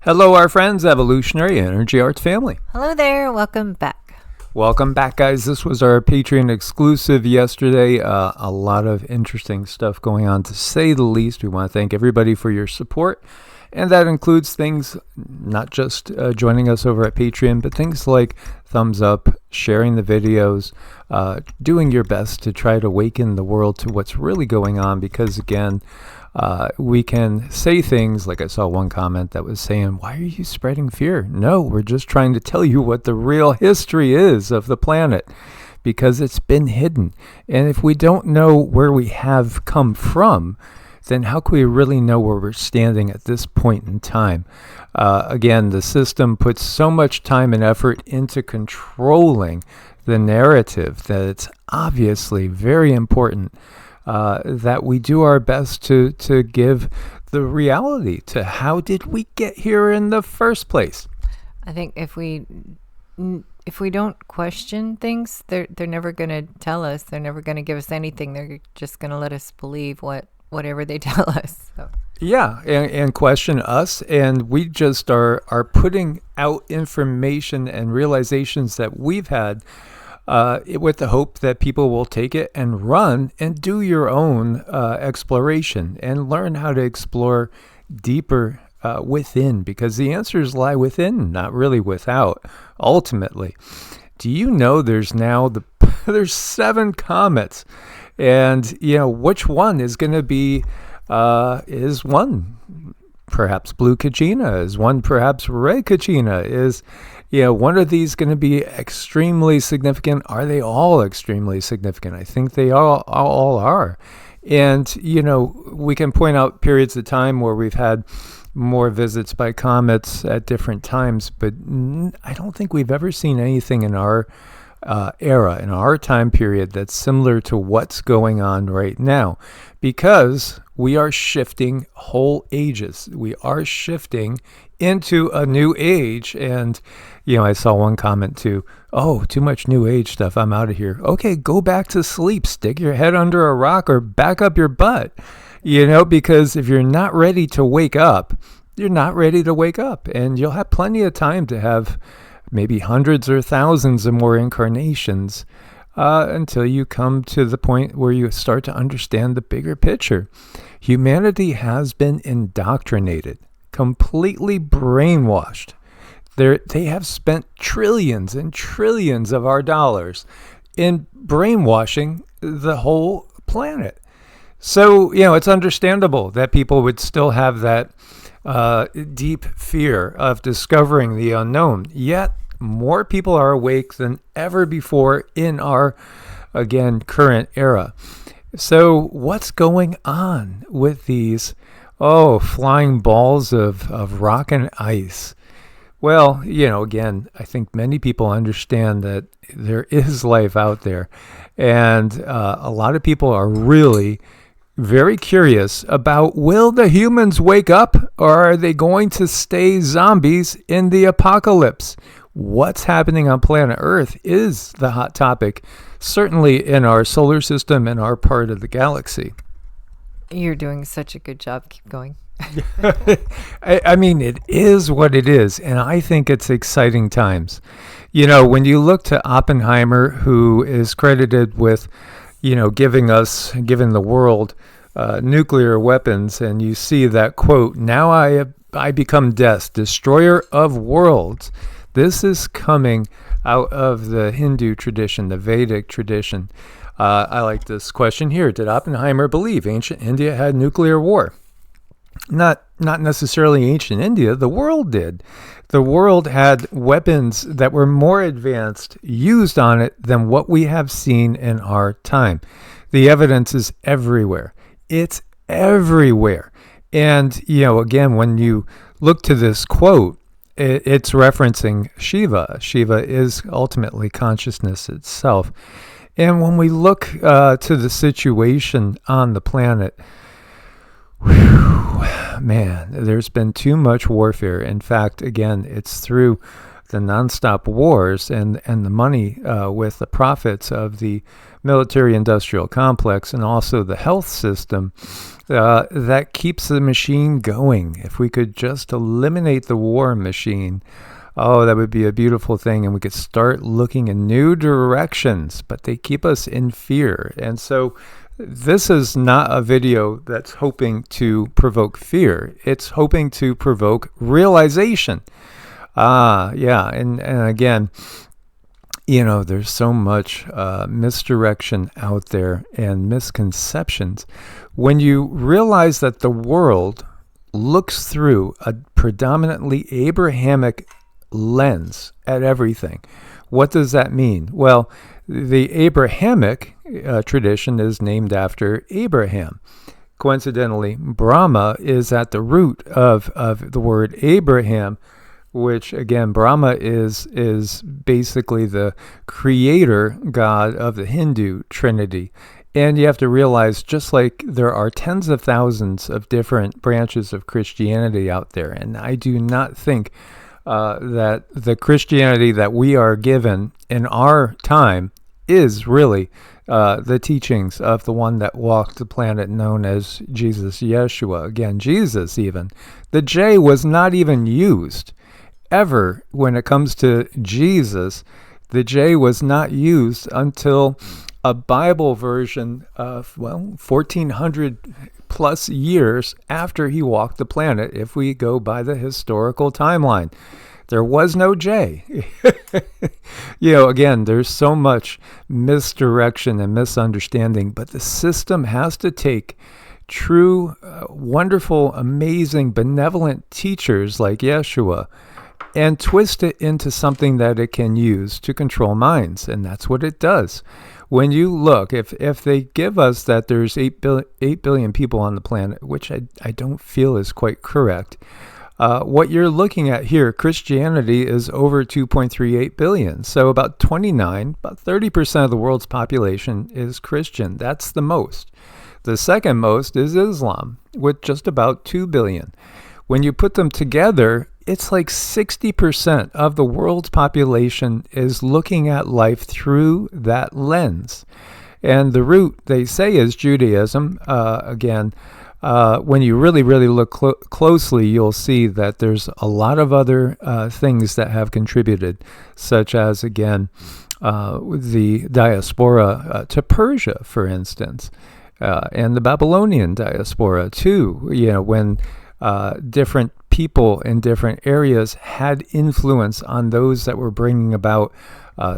Hello, our friends, Evolutionary Energy Arts family. Hello there. Welcome back. Welcome back, guys. This was our Patreon exclusive yesterday. A lot of interesting stuff going on, to say the least. We want to thank everybody for your support. And that includes things, not just joining us over at Patreon, but things like thumbs up, sharing the videos, doing your best to try to awaken the world to what's really going on. Because, again, we can say things like I saw one comment that was saying, why are you spreading fear? No, we're just trying to tell you what the real history is of the planet, because it's been hidden. And if we don't know where we have come from, then how can we really know where we're standing at this point in time? Again, the system puts so much time and effort into controlling the narrative that it's obviously very important that we do our best to give the reality to how did we get here in the first place. I think if we don't question things, they're never going to tell us. They're never going to give us anything. They're just going to let us believe whatever they tell us. So. Yeah, and question us, and we just are putting out information and realizations that we've had with the hope that people will take it and run and do your own exploration and learn how to explore deeper within, because the answers lie within, not really without, ultimately. Do you know there's 7 comets? And, which one is going to be, is one perhaps blue Kachina? Is one perhaps red Kachina? Is, one of these going to be extremely significant? Are they all extremely significant? I think they all are. And, we can point out periods of time where we've had more visits by comets at different times, but I don't think we've ever seen anything in our era, in our time period, that's similar to what's going on right now, because we are shifting whole ages. We are shifting into a new age. And, I saw one comment too, oh, too much new age stuff, I'm out of here. Okay, go back to sleep, stick your head under a rock or back up your butt, because if you're not ready to wake up, you're not ready to wake up, and you'll have plenty of time to have maybe hundreds or thousands of more incarnations until you come to the point where you start to understand the bigger picture. Humanity has been indoctrinated, completely brainwashed. They have spent trillions and trillions of our dollars in brainwashing the whole planet. So, it's understandable that people would still have that deep fear of discovering the unknown. Yet, more people are awake than ever before in our, again, current era. So what's going on with these, flying balls of rock and ice? Well, again, I think many people understand that there is life out there. And a lot of people are really very curious about, will the humans wake up, or are they going to stay zombies in the apocalypse? What's happening on planet Earth is the hot topic, certainly in our solar system and our part of the galaxy. You're doing such a good job. Keep going. I mean, it is what it is, and I think it's exciting times. When you look to Oppenheimer, who is credited with, giving the world nuclear weapons, and you see that quote, "Now I become death, destroyer of worlds." This is coming out of the Hindu tradition, the Vedic tradition. I like this question here. Did Oppenheimer believe ancient India had nuclear war? Not necessarily ancient India. The world did. The world had weapons that were more advanced used on it than what we have seen in our time. The evidence is everywhere. It's everywhere. And, again, when you look to this quote, it's referencing Shiva. Shiva is ultimately consciousness itself. And when we look to the situation on the planet, man, there's been too much warfare. In fact, again, it's through the nonstop wars and the money with the profits of the military-industrial complex and also the health system that keeps the machine going. If we could just eliminate the war machine, oh, that would be a beautiful thing, and we could start looking in new directions, but they keep us in fear. And so this is not a video that's hoping to provoke fear. It's hoping to provoke realization. And again, there's so much misdirection out there and misconceptions. When you realize that the world looks through a predominantly Abrahamic lens at everything, what does that mean? Well, the Abrahamic tradition is named after Abraham. Coincidentally, Brahma is at the root of the word Abraham, which again, Brahma is basically the creator god of the Hindu Trinity. And you have to realize, just like there are tens of thousands of different branches of Christianity out there, and I do not think that the Christianity that we are given in our time is really the teachings of the one that walked the planet known as Jesus, Yeshua. Again, Jesus even. The J was not even used ever when it comes to Jesus. The J was not used until a Bible version of, 1,400 plus years after he walked the planet, if we go by the historical timeline. There was no J. Again, there's so much misdirection and misunderstanding, but the system has to take true, wonderful, amazing, benevolent teachers like Yeshua and twist it into something that it can use to control minds. And that's what it does. When you look, if they give us that there's 8 billion people on the planet, which I don't feel is quite correct, what you're looking at here, Christianity is over 2.38 billion. So about 30% of the world's population is Christian. That's the most. The second most is Islam, with just about 2 billion. When you put them together, it's like 60% of the world's population is looking at life through that lens. And the root, they say, is Judaism. When you really, really look closely, you'll see that there's a lot of other things that have contributed, such as, again, the diaspora to Persia, for instance, and the Babylonian diaspora, too, when different people in different areas had influence on those that were bringing about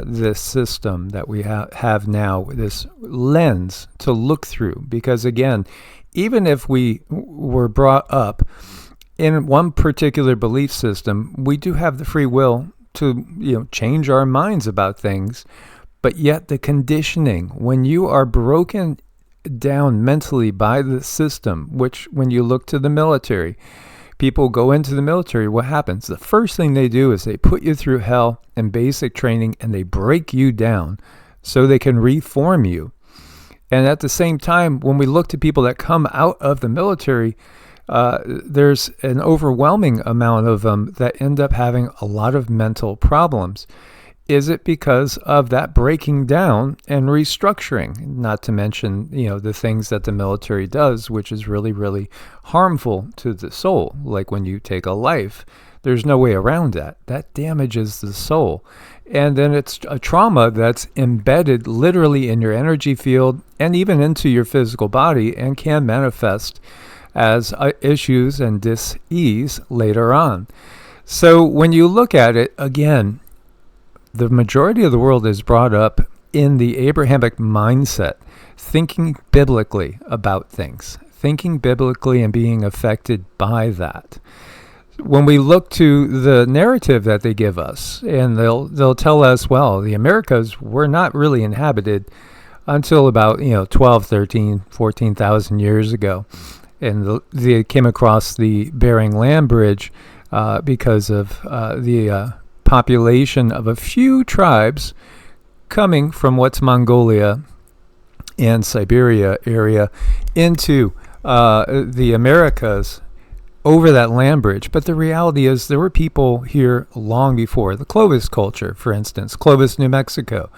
this system that we have now, this lens to look through. Because again, even if we were brought up in one particular belief system, we do have the free will to change our minds about things. But yet the conditioning, when you are broken down mentally by the system, which when you look to the military, people go into the military, what happens? The first thing they do is they put you through hell and basic training, and they break you down so they can reform you. And at the same time, when we look to people that come out of the military, there's an overwhelming amount of them that end up having a lot of mental problems. Is it because of that breaking down and restructuring? Not to mention, the things that the military does, which is really, really harmful to the soul. Like when you take a life, there's no way around that. That damages the soul. And then it's a trauma that's embedded literally in your energy field and even into your physical body, and can manifest as issues and dis-ease later on. So when you look at it, again, the majority of the world is brought up in the Abrahamic mindset, thinking biblically about things, thinking biblically and being affected by that. When we look to the narrative that they give us, and they'll tell us, well, the Americas were not really inhabited until about 12, 13, 14,000 years ago. And they came across the Bering Land Bridge because of the population of a few tribes coming from what's Mongolia and Siberia area into the Americas over that land bridge. But the reality is there were people here long before. The Clovis culture, for instance, Clovis, New Mexico,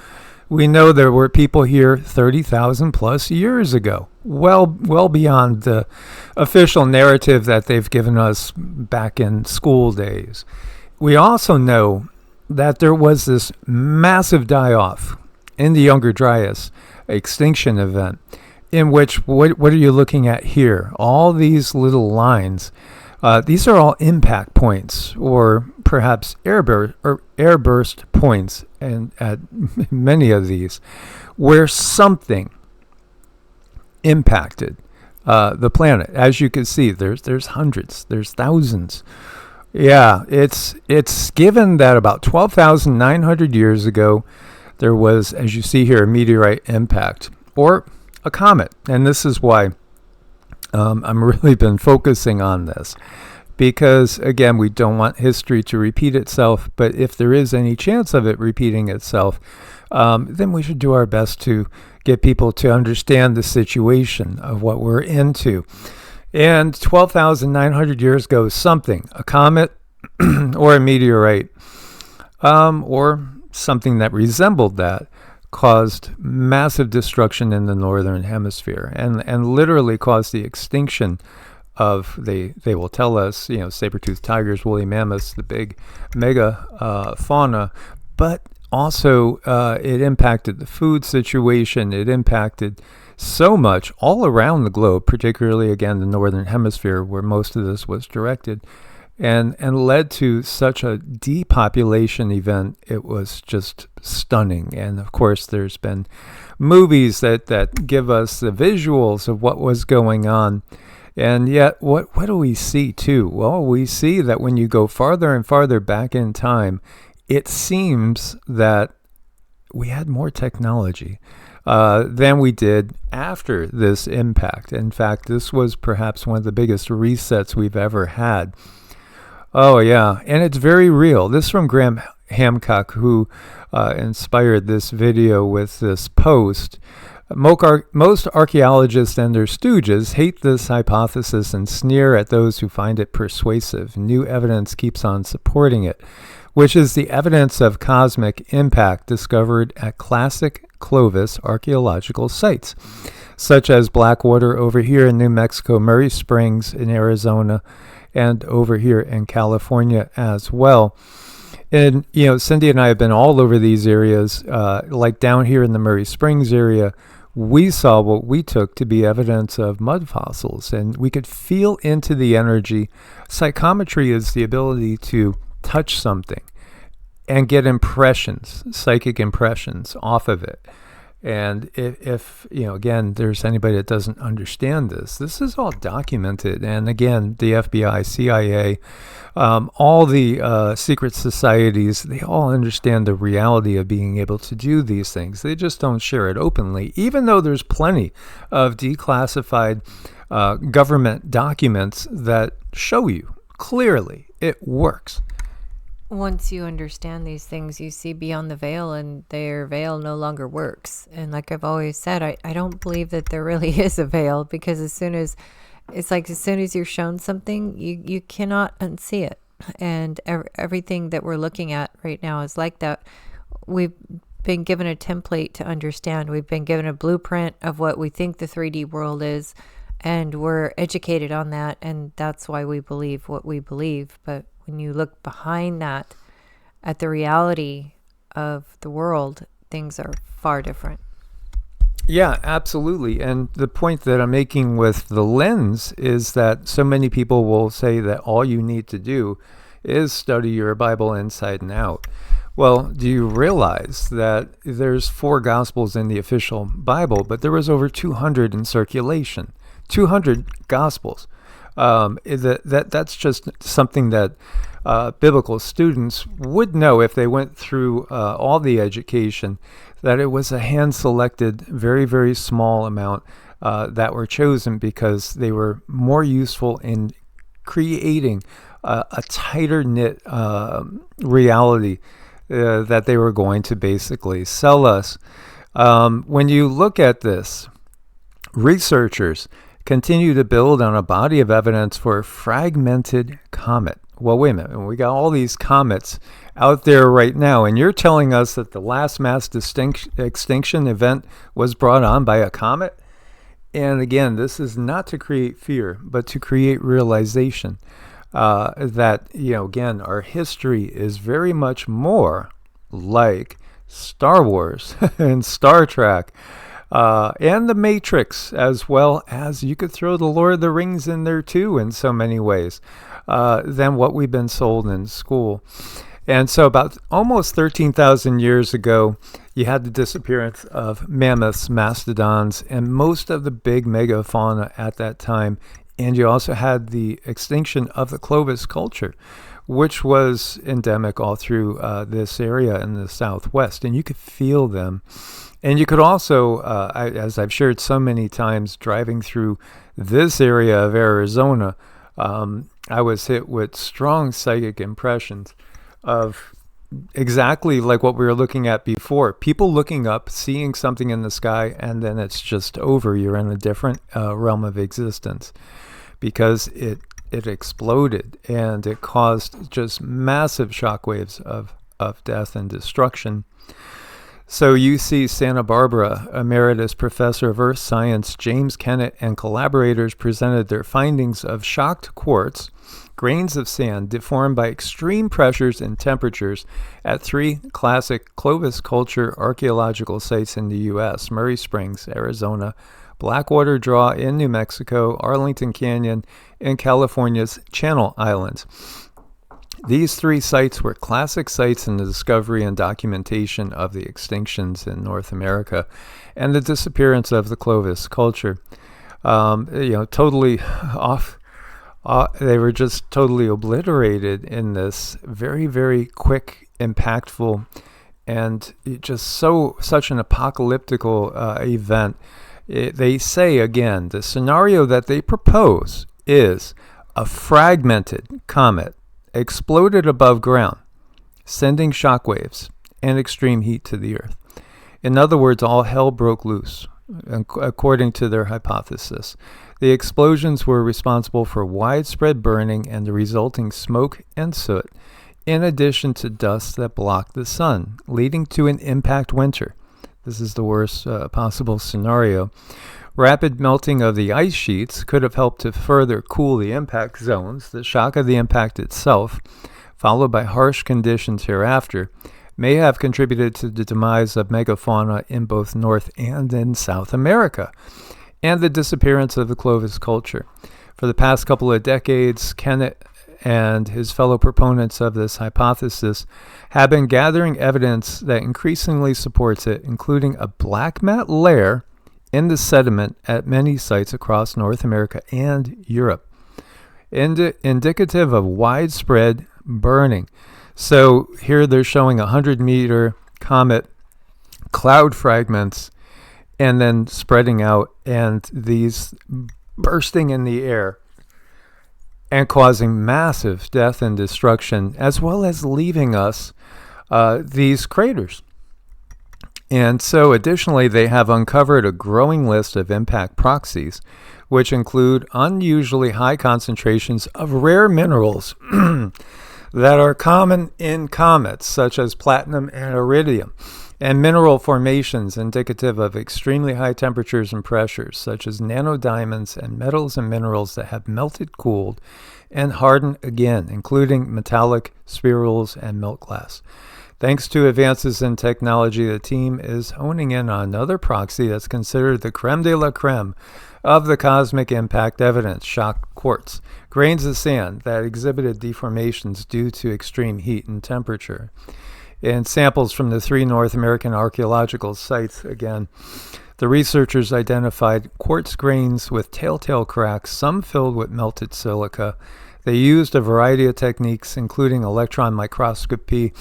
We know there were people here 30,000 plus years ago, well beyond the official narrative that they've given us back in school days. We also know that there was this massive die-off in the Younger Dryas extinction event, in which, what are you looking at here? All these little lines, these are all impact points, or perhaps airburst points, and at many of these, where something impacted the planet. As you can see, there's hundreds, there's thousands. Yeah, it's given that about 12,900 years ago, there was, as you see here, a meteorite impact, or a comet. And this is why I'm really been focusing on this. Because, again, we don't want history to repeat itself, but if there is any chance of it repeating itself, then we should do our best to get people to understand the situation of what we're into. And 12,900 years ago, something, a comet or a meteorite, or something that resembled that, caused massive destruction in the northern hemisphere, and literally caused the extinction of, they will tell us, saber-toothed tigers, woolly mammoths, the big mega fauna, but also it impacted the food situation. It impacted so much all around the globe, particularly, again, the northern hemisphere, where most of this was directed, and led to such a depopulation event. It was just stunning. And of course, there's been movies that give us the visuals of what was going on. And yet, what do we see too? Well, we see that when you go farther and farther back in time, it seems that we had more technology than we did after this impact. In fact, this was perhaps one of the biggest resets we've ever had. Oh, yeah, and it's very real. This is from Graham Hancock, who inspired this video with this post. Most archaeologists and their stooges hate this hypothesis and sneer at those who find it persuasive. New evidence keeps on supporting it, which is the evidence of cosmic impact discovered at classic Clovis archaeological sites, such as Blackwater over here in New Mexico, Murray Springs in Arizona, and over here in California as well. And, Cindy and I have been all over these areas, like down here in the Murray Springs area. We saw what we took to be evidence of mud fossils, and we could feel into the energy. Psychometry is the ability to touch something and get impressions, psychic impressions off of it. And if again, there's anybody that doesn't understand this is all documented. And again, the FBI, CIA, all the secret societies, they all understand the reality of being able to do these things. They just don't share it openly, even though there's plenty of declassified government documents that show you clearly it works. Once you understand these things, you see beyond the veil, and their veil no longer works. And like I've always said, I don't believe that there really is a veil, because as soon as you're shown something, you cannot unsee it. And everything that we're looking at right now is like that. We've been given a template to understand. We've been given a blueprint of what we think the 3D world is, and we're educated on that, and that's why we believe what we believe. But when you look behind that at the reality of the world, things are far different. Yeah, absolutely. And the point that I'm making with the lens is that so many people will say that all you need to do is study your Bible inside and out. Well, do you realize that there's 4 Gospels in the official Bible, but there was over 200 in circulation? 200 Gospels. That's just something that biblical students would know if they went through all the education, that it was a hand-selected, very, very small amount that were chosen because they were more useful in creating a tighter-knit reality that they were going to basically sell us. When you look at this, researchers continue to build on a body of evidence for a fragmented comet, well, wait a minute, we got all these comets out there right now, and you're telling us that the last mass extinction event was brought on by a comet? And again, this is not to create fear, but to create realization that, again, our history is very much more like Star Wars and Star Trek and the Matrix, as well as you could throw the Lord of the Rings in there too in so many ways than what we've been sold in school. And so about almost 13,000 years ago, you had the disappearance of mammoths, mastodons, and most of the big megafauna at that time. And you also had the extinction of the Clovis culture, which was endemic all through this area in the Southwest. And you could feel them. And you could also, as I've shared so many times, driving through this area of Arizona, I was hit with strong psychic impressions of exactly like what we were looking at before. People looking up, seeing something in the sky, and then it's just over. You're in a different realm of existence because it exploded and it caused just massive shockwaves of death and destruction. So UC Santa Barbara Emeritus Professor of Earth Science James Kennett and collaborators presented their findings of shocked quartz, grains of sand deformed by extreme pressures and temperatures at 3 classic Clovis culture archaeological sites in the U.S., Murray Springs, Arizona, Blackwater Draw in New Mexico, Arlington Canyon, and California's Channel Islands. These 3 sites were classic sites in the discovery and documentation of the extinctions in North America and the disappearance of the Clovis culture. Totally off. They were just totally obliterated in this very, very quick, impactful, and just such an apocalyptical event. They say, again, the scenario that they propose is a fragmented comet exploded above ground, sending shockwaves and extreme heat to the Earth. In other words, all hell broke loose, according to their hypothesis. The explosions were responsible for widespread burning and the resulting smoke and soot, in addition to dust that blocked the sun, leading to an impact winter. This is the worst possible scenario. Rapid melting of the ice sheets could have helped to further cool the impact zones. The shock of the impact itself, followed by harsh conditions hereafter, may have contributed to the demise of megafauna in both North and in South America, and the disappearance of the Clovis culture. For the past couple of decades, Kennett and his fellow proponents of this hypothesis have been gathering evidence that increasingly supports it, including a black mat layer in the sediment at many sites across North America and Europe, indicative of widespread burning. So here they're showing 100-meter comet cloud fragments and then spreading out and these bursting in the air and causing massive death and destruction, as well as leaving us these craters. And so additionally, they have uncovered a growing list of impact proxies, which include unusually high concentrations of rare minerals that are common in comets, such as platinum and iridium, and mineral formations indicative of extremely high temperatures and pressures, such as nanodiamonds and metals and minerals that have melted, cooled, and hardened again, including metallic spherules and melt glass. Thanks to advances in technology, the team is honing in on another proxy that's considered the creme de la creme of the cosmic impact evidence, shocked quartz, grains of sand that exhibited deformations due to extreme heat and temperature. In samples from the 3 North American archaeological sites, again, the researchers identified quartz grains with telltale cracks, some filled with melted silica. They used a variety of techniques, including electron microscopy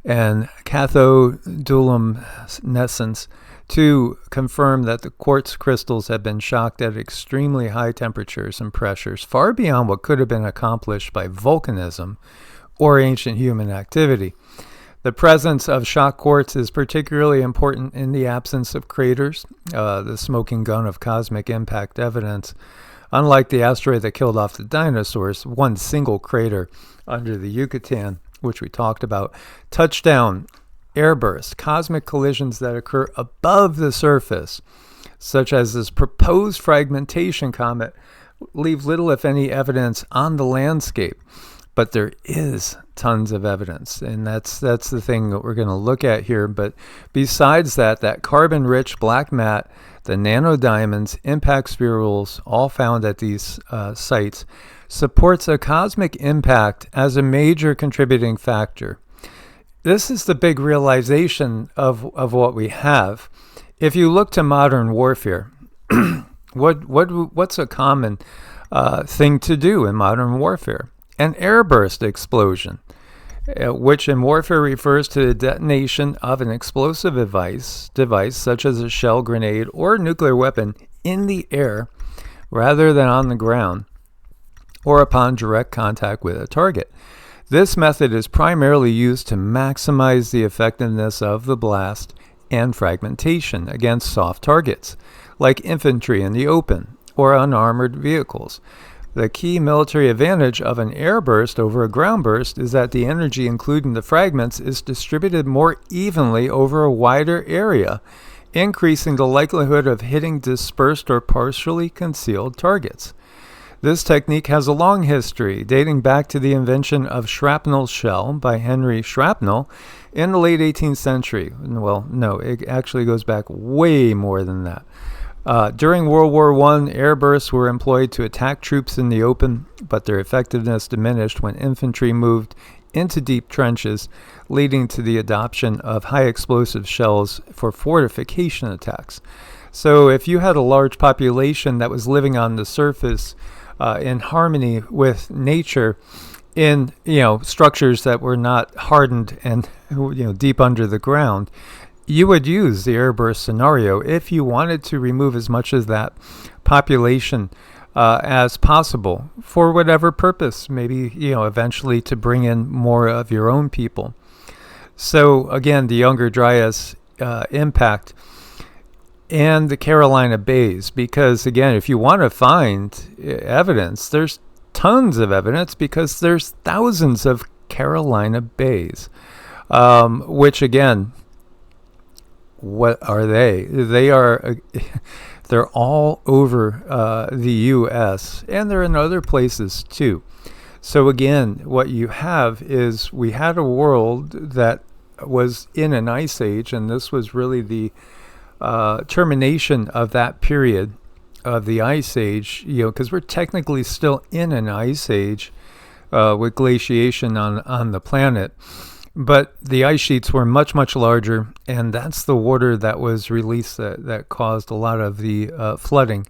and cathodoluminescence, to confirm that the quartz crystals had been shocked at extremely high temperatures and pressures, far beyond what could have been accomplished by volcanism or ancient human activity. The presence of shock quartz is particularly important in the absence of craters, the smoking gun of cosmic impact evidence. Unlike the asteroid that killed off the dinosaurs, one single crater under the Yucatan, which we talked about, touchdown, airburst, cosmic collisions that occur above the surface, such as this proposed fragmentation comet, leave little, if any, evidence on the landscape. But there is tons of evidence, and that's the thing that we're going to look at here. But besides that carbon-rich black mat, the nanodiamonds, impact spherules, all found at these sites, supports a cosmic impact as a major contributing factor. This is the big realization of what we have. If you look to modern warfare, what's a common thing to do in modern warfare? An airburst explosion, which in warfare refers to the detonation of an explosive device such as a shell, grenade, or nuclear weapon in the air rather than on the ground or upon direct contact with a target. This method is primarily used to maximize the effectiveness of the blast and fragmentation against soft targets, like infantry in the open or unarmored vehicles. The key military advantage of an airburst over a ground burst is that the energy, including the fragments, is distributed more evenly over a wider area, increasing the likelihood of hitting dispersed or partially concealed targets. This technique has a long history, dating back to the invention of shrapnel shell by Henry Shrapnel in the late 18th century. Well, no, it actually goes back way more than that. During World War I, airbursts were employed to attack troops in the open, but their effectiveness diminished when infantry moved into deep trenches, leading to the adoption of high explosive shells for fortification attacks. So if you had a large population that was living on the surface in harmony with nature, in structures that were not hardened and deep under the ground, you would use the airburst scenario if you wanted to remove as much of that population as possible for whatever purpose, maybe eventually to bring in more of your own people. So again, the Younger Dryas impact and the Carolina Bays, because again, if you want to find evidence, there's tons of evidence because there's thousands of Carolina Bays, which again, what are they? They're all over the U.S. and they're in other places too. So again, what you have is we had a world that was in an ice age, and this was really the termination of that period of the ice age, because we're technically still in an ice age with glaciation on the planet. But the ice sheets were much, much larger, and that's the water that was released that caused a lot of the flooding.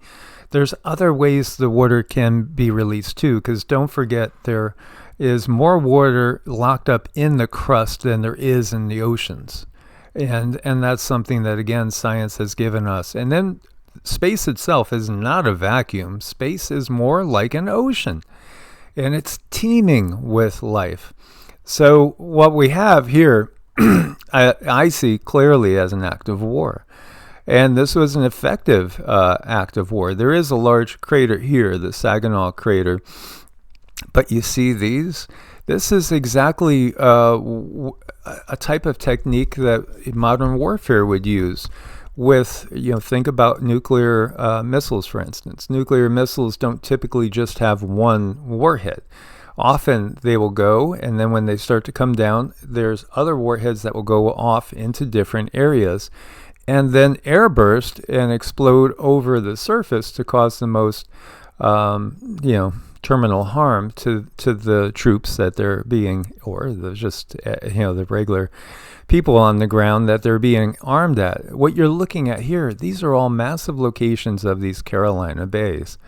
There's other ways the water can be released too, because don't forget there is more water locked up in the crust than there is in the oceans. And that's something that, again, science has given us. And then space itself is not a vacuum. Space is more like an ocean, and it's teeming with life. So what we have here, I see clearly as an act of war. And this was an effective act of war. There is a large crater here, the Saginaw crater. But you see these? This is exactly a type of technique that modern warfare would use with, think about nuclear missiles, for instance. Nuclear missiles don't typically just have one warhead. Often they will go, and then when they start to come down, there's other warheads that will go off into different areas and then airburst and explode over the surface to cause the most, terminal harm to the troops that they're being, or the regular people on the ground that they're being armed at. What you're looking at here, these are all massive locations of these Carolina Bays.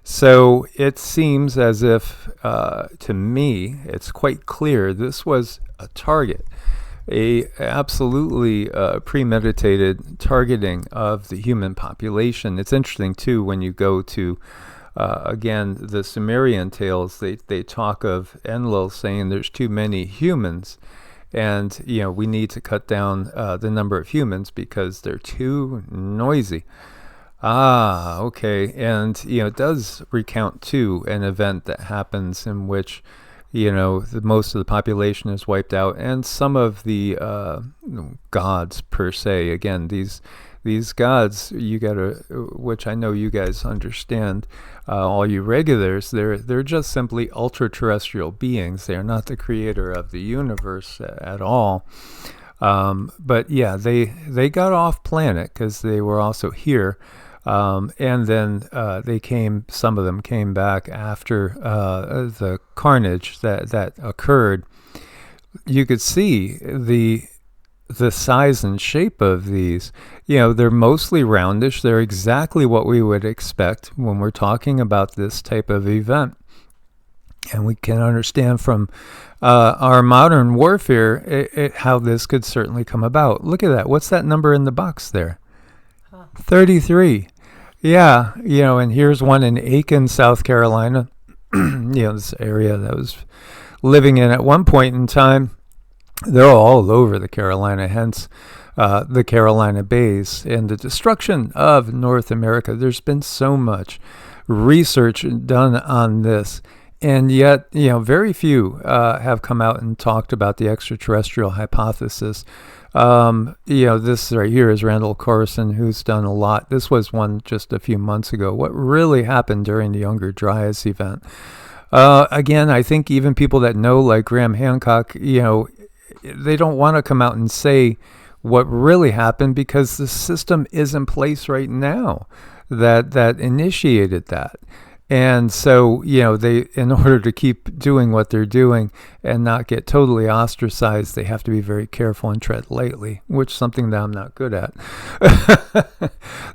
So it seems as if, to me, it's quite clear this was a target, a absolutely premeditated targeting of the human population. It's interesting, too, when you go to, again, the Sumerian tales, they talk of Enlil saying there's too many humans, and, we need to cut down the number of humans because they're too noisy. Ah, okay. And, it does recount, too, an event that happens in which, most of the population is wiped out, and some of the gods, per se. Again, these gods, you gotta, which I know you guys understand, all you regulars, they're just simply ultra-terrestrial beings. They're not the creator of the universe at all. But yeah, they got off planet because they were also here. And then some of them came back after the carnage that occurred. You could see the size and shape of these. They're mostly roundish. They're exactly what we would expect when we're talking about this type of event. And we can understand from our modern warfare how this could certainly come about. Look at that. What's that number in the box there? 33. Yeah, and here's one in Aiken, South Carolina. This area that I was living in at one point in time. They're all over the Carolina, hence the Carolina Bays and the destruction of North America. There's been so much research done on this. And yet, very few have come out and talked about the extraterrestrial hypothesis. This right here is Randall Carson, who's done a lot. This was one just a few months ago. What really happened during the Younger Dryas event? Again, I think even people that know, like Graham Hancock, they don't want to come out and say what really happened because the system is in place right now that initiated that. And so, they, in order to keep doing what they're doing and not get totally ostracized, they have to be very careful and tread lightly, which is something that I'm not good at.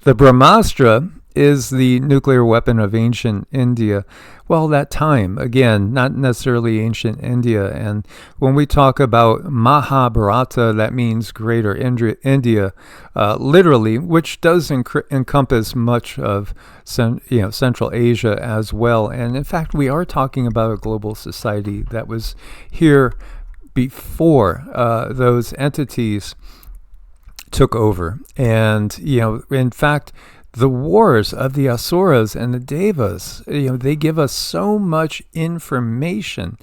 The Brahmastra is the nuclear weapon of ancient India. Well, that time, again, not necessarily ancient India. And when we talk about Mahabharata, that means Greater India, literally, which does encompass much of Central Asia as well. And in fact, we are talking about a global society that was here before those entities took over. And, in fact, the wars of the Asuras and the Devas, they give us so much information.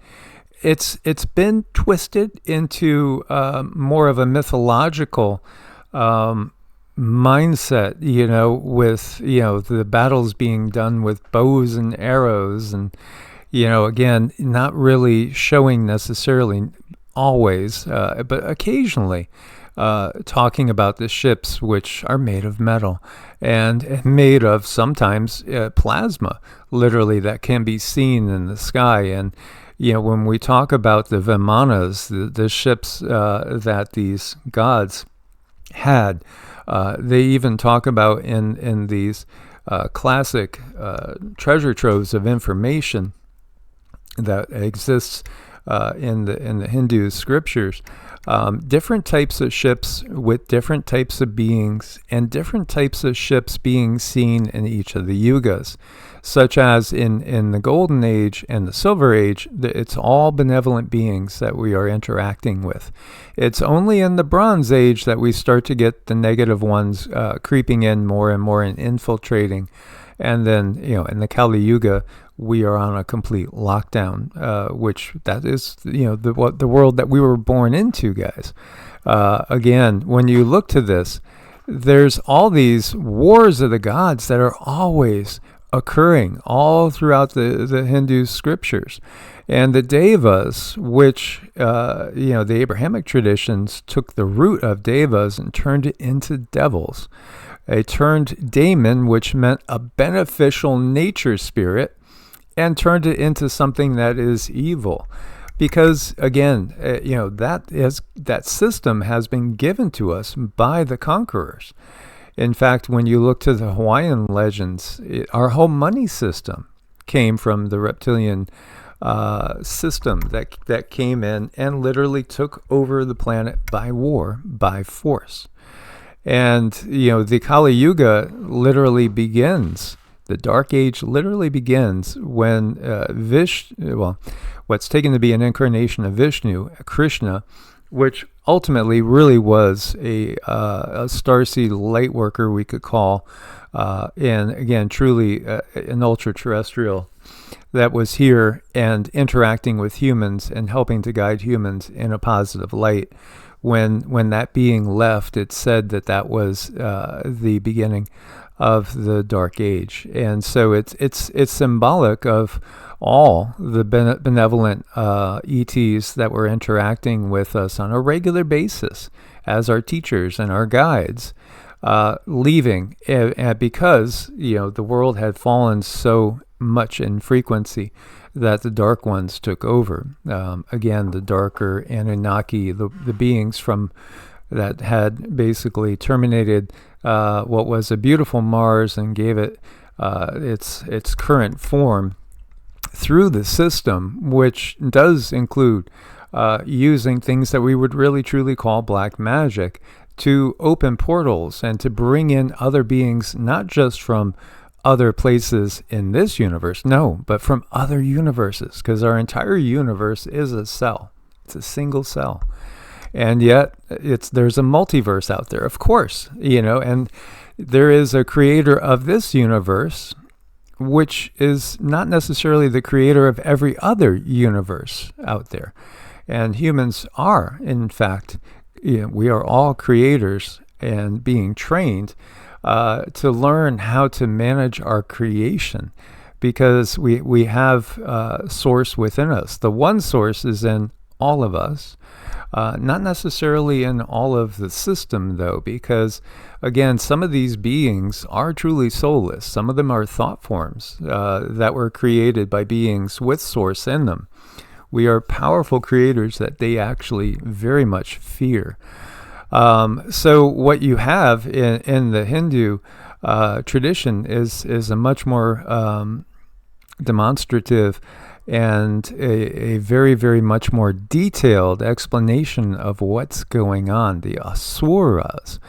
It's been twisted into more of a mythological mindset, with, the battles being done with bows and arrows and, again, not really showing necessarily always, but occasionally talking about the ships, which are made of metal and made of sometimes plasma, literally, that can be seen in the sky. And, when we talk about the Vimanas, the ships that these gods had, they even talk about in these classic treasure troves of information that exists in the Hindu scriptures, different types of ships with different types of beings and different types of ships being seen in each of the yugas, such as in the Golden Age and the Silver Age. It's all benevolent beings that we are interacting with. It's only in the Bronze Age that we start to get the negative ones creeping in more and more and infiltrating. And then, in the Kali Yuga, we are on a complete lockdown, which that is, the world that we were born into, guys. Again, when you look to this, there's all these wars of the gods that are always occurring all throughout the Hindu scriptures. And the Devas, which, the Abrahamic traditions took the root of Devas and turned it into devils. They turned daemon, which meant a beneficial nature spirit, and turned it into something that is evil. Because, again, that system has been given to us by the conquerors. In fact, when you look to the Hawaiian legends, our whole money system came from the reptilian system that came in and literally took over the planet by war, by force. And, the Kali Yuga literally begins, the Dark Age literally begins when what's taken to be an incarnation of Vishnu, Krishna, which ultimately really was a starseed light worker, we could call, and again, truly an ultra-terrestrial that was here and interacting with humans and helping to guide humans in a positive light. When that being left, it said that was the beginning of the Dark Age, and so it's symbolic of all the benevolent ETs that were interacting with us on a regular basis as our teachers and our guides, leaving because the world had fallen so much in frequency that the dark ones took over. Again, the darker Anunnaki, the beings from that had basically terminated what was a beautiful Mars and gave it its current form through the system, which does include using things that we would really truly call black magic to open portals and to bring in other beings, not just from other places in this universe, no, but from other universes, because our entire universe is a cell. It's a single cell. And yet there's a multiverse out there, of course, and there is a creator of this universe, which is not necessarily the creator of every other universe out there. And humans are, in fact, we are all creators and being trained to learn how to manage our creation, because we have source within us. The one source is in all of us, not necessarily in all of the system, though, because, again, some of these beings are truly soulless. Some of them are thought forms that were created by beings with source in them. We are powerful creators that they actually very much fear. So what you have in the Hindu tradition is a much more demonstrative and a very, very much more detailed explanation of what's going on. The Asuras.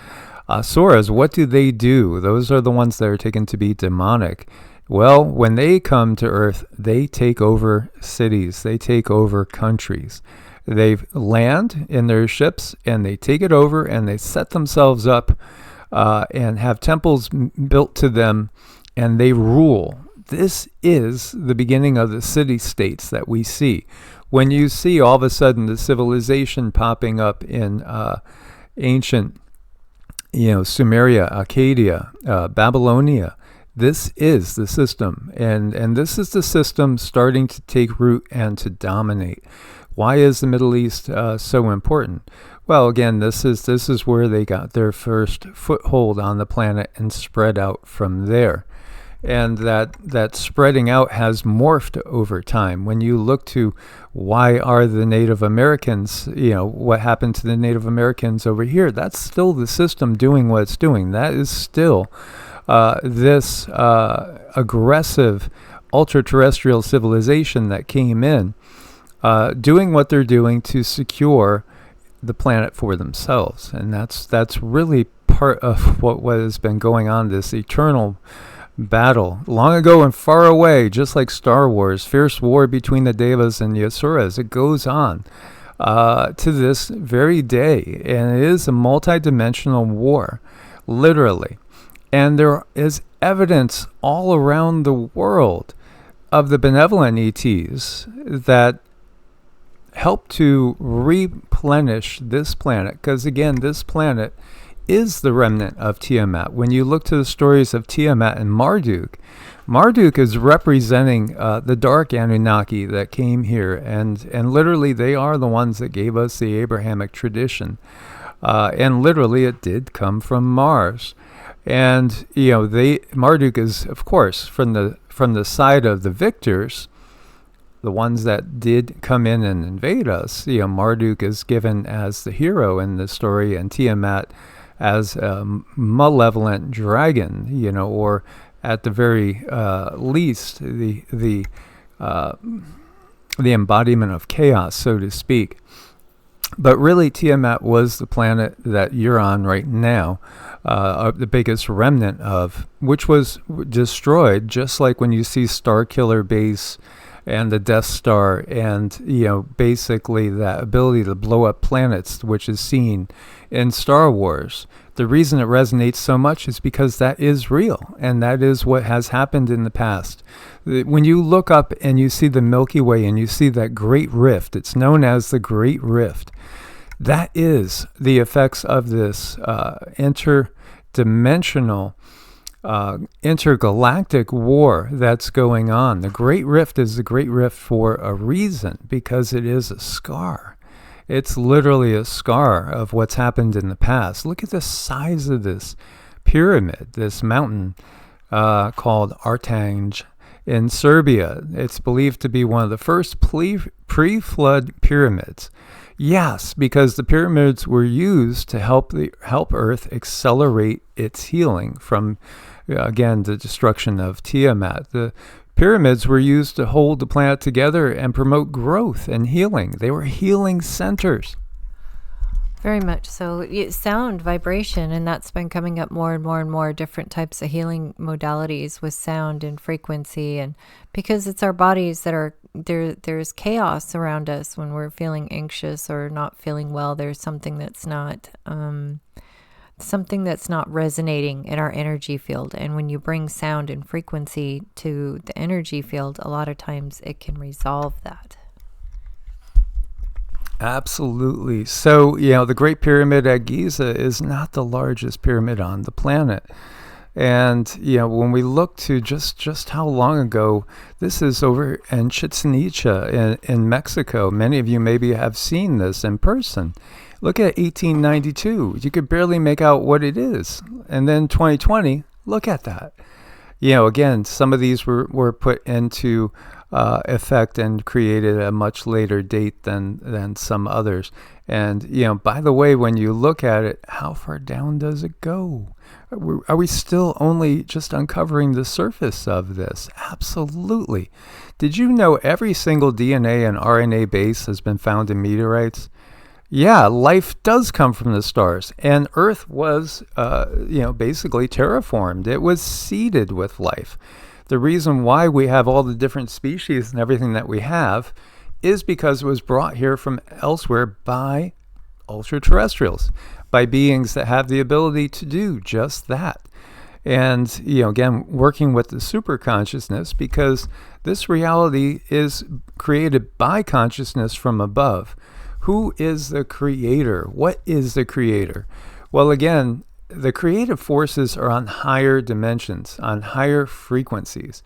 Asuras, what do they do? Those are the ones that are taken to be demonic. Well, when they come to Earth, they take over cities. They take over countries. They land in their ships and they take it over and they set themselves up and have temples built to them, and they rule. This is the beginning of the city-states that we see. When you see all of a sudden the civilization popping up in ancient, Sumeria, Akkadia, Babylonia, this is the system, and this is the system starting to take root and to dominate. Why is the Middle East so important? Well, again, this is where they got their first foothold on the planet and spread out from there. And that spreading out has morphed over time. When you look to why are the Native Americans, what happened to the Native Americans over here, that's still the system doing what it's doing. That is still this aggressive ultra-terrestrial civilization that came in, doing what they're doing to secure the planet for themselves. And that's really part of what has been going on, this eternal battle long ago and far away, just like Star Wars, fierce war between the Devas and the Asuras. It goes on to this very day, and it is a multi-dimensional war, literally. And there is evidence all around the world of the benevolent ETs that help to replenish this planet, because again, this planet is the remnant of Tiamat. When you look to the stories of Tiamat and Marduk, Marduk is representing the dark Anunnaki that came here, and literally they are the ones that gave us the Abrahamic tradition, and literally it did come from Mars. And Marduk is, of course, from the side of the victors, the ones that did come in and invade us. Marduk is given as the hero in the story, and Tiamat as a malevolent dragon, or at the very least, the embodiment of chaos, so to speak. But really, Tiamat was the planet that you're on right now, the biggest remnant of, which was destroyed, just like when you see Starkiller Base and the Death Star, and basically that ability to blow up planets, which is seen in Star Wars. The reason it resonates so much is because that is real, and that is what has happened in the past. When you look up and you see the Milky Way and you see that great rift, it's known as the Great Rift. That is the effects of this interdimensional, intergalactic war that's going on. The Great Rift is the Great Rift for a reason, because it is a scar. It's literally a scar of what's happened in the past. Look at the size of this pyramid, this mountain called Artanj in Serbia. It's believed to be one of the first pre-flood pyramids. Yes, because the pyramids were used to help Earth accelerate its healing from, again, the destruction of Tiamat. The pyramids were used to hold the planet together and promote growth and healing. They were healing centers. Very much so. Sound, vibration, and that's been coming up more and more and more, different types of healing modalities with sound and frequency. And because it's our bodies that are there's chaos around us when we're feeling anxious or not feeling well. There's something that's not resonating in our energy field. And when you bring sound and frequency to the energy field, a lot of times it can resolve that. Absolutely. So, the Great Pyramid at Giza is not the largest pyramid on the planet. And, when we look to just how long ago, this is over in Chichen Itza in Mexico. Many of you maybe have seen this in person. Look at 1892. You could barely make out what it is. And then 2020, look at that. Again, some of these were put into effect and created at a much later date than some others. And, by the way, when you look at it, how far down does it go? Are we still only just uncovering the surface of this? Absolutely. Did you know every single DNA and RNA base has been found in meteorites? Yeah, life does come from the stars, and Earth was, basically terraformed. It was seeded with life. The reason why we have all the different species and everything that we have is because it was brought here from elsewhere by ultra-terrestrials, by beings that have the ability to do just that. And, again, working with the super consciousness, because this reality is created by consciousness from above. Who is the creator? What is the creator? Well, again, the creative forces are on higher dimensions, on higher frequencies.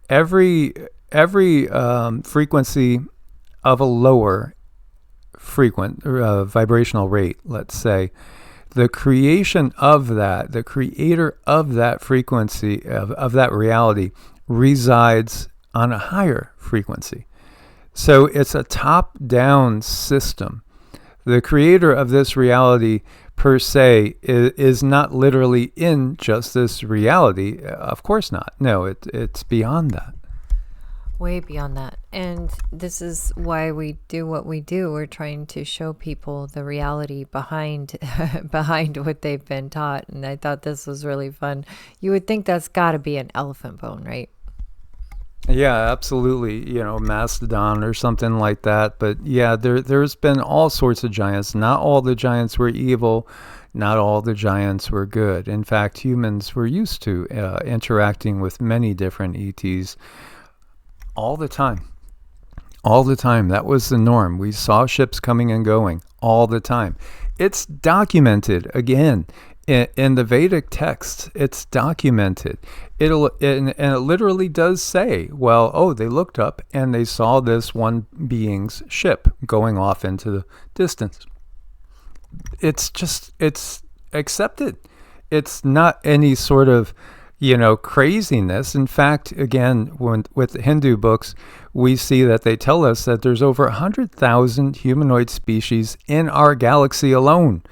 Every frequency of a lower vibrational rate, let's say, the creation of that, the creator of that frequency, of that reality, resides on a higher frequency. So it's a top-down system. The creator of this reality, per se, is not literally in just this reality. Of course not. No, it's beyond that. Way beyond that. And this is why we do what we do. We're trying to show people the reality behind what they've been taught. And I thought this was really fun. You would think that's got to be an elephant bone, right? Yeah, absolutely. Mastodon or something like that. But yeah, there's been all sorts of giants. Not all the giants were evil. Not all the giants were good. In fact, humans were used to interacting with many different ETs all the time. All the time. That was the norm. We saw ships coming and going all the time. It's documented, again, in the Vedic texts. It's documented. And it literally does say, they looked up and they saw this one being's ship going off into the distance. It's accepted. It's not any sort of, craziness. In fact, again, with the Hindu books, we see that they tell us that there's over 100,000 humanoid species in our galaxy alone.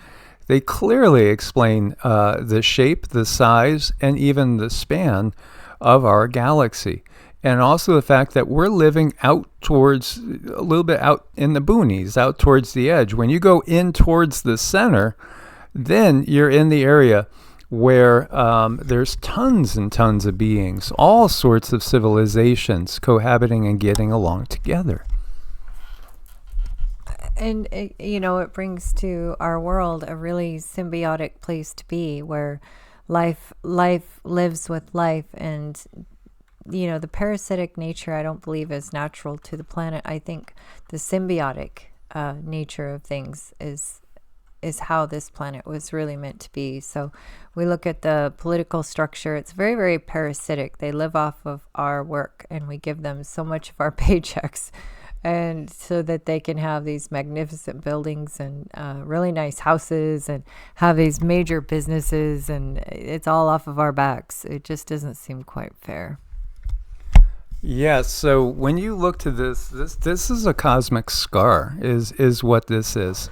They clearly explain the shape, the size, and even the span of our galaxy. And also the fact that we're living out towards, a little bit out in the boonies, out towards the edge. When you go in towards the center, then you're in the area where there's tons and tons of beings, all sorts of civilizations cohabiting and getting along together. And, it brings to our world a really symbiotic place to be, where life lives with life. And, the parasitic nature, I don't believe is natural to the planet. I think the symbiotic nature of things is how this planet was really meant to be. So we look at the political structure. It's very, very parasitic. They live off of our work, and we give them so much of our paychecks, and so that they can have these magnificent buildings and really nice houses and have these major businesses, and it's all off of our backs. It just doesn't seem quite fair. Yeah, so when you look to this is a cosmic scar, is what this is.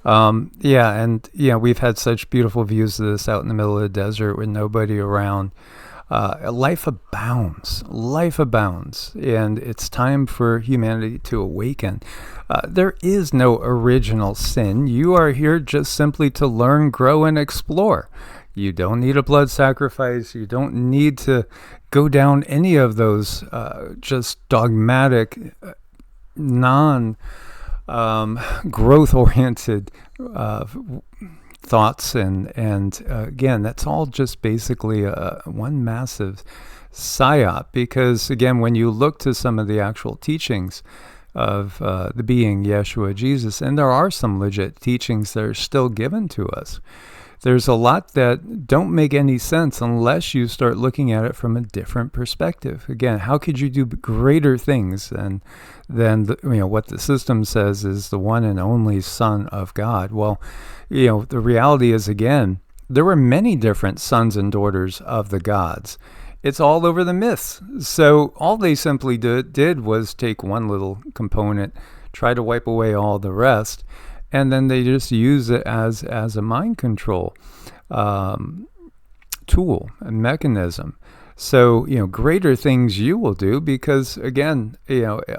We've had such beautiful views of this out in the middle of the desert with nobody around. Life abounds, and it's time for humanity to awaken. There is no original sin. You are here just simply to learn, grow, and explore. You don't need a blood sacrifice. You don't need to go down any of those just dogmatic, growth-oriented thoughts, and again, that's all just basically one massive psyop. Because again, when you look to some of the actual teachings of the being Yeshua, Jesus, and there are some legit teachings that are still given to us, there's a lot that don't make any sense unless you start looking at it from a different perspective. Again, how could you do greater things than what the system says is the one and only Son of God? Well, the reality is, again, there were many different sons and daughters of the gods. It's all over the myths. So all they simply did was take one little component, try to wipe away all the rest, and then they just use it as a mind control tool, a mechanism. So, greater things you will do, because again,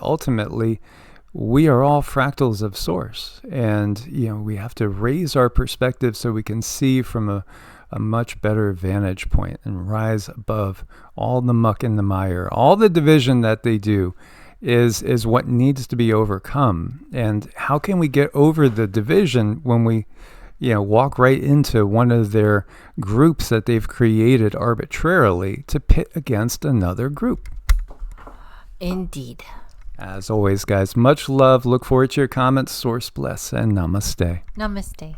ultimately we are all fractals of source, and, we have to raise our perspective so we can see from a much better vantage point and rise above all the muck and the mire. All the division that they do is what needs to be overcome. And how can we get over the division when we walk right into one of their groups that they've created arbitrarily to pit against another group? Indeed. As always, guys, much love. Look forward to your comments. Source bless, and namaste. Namaste.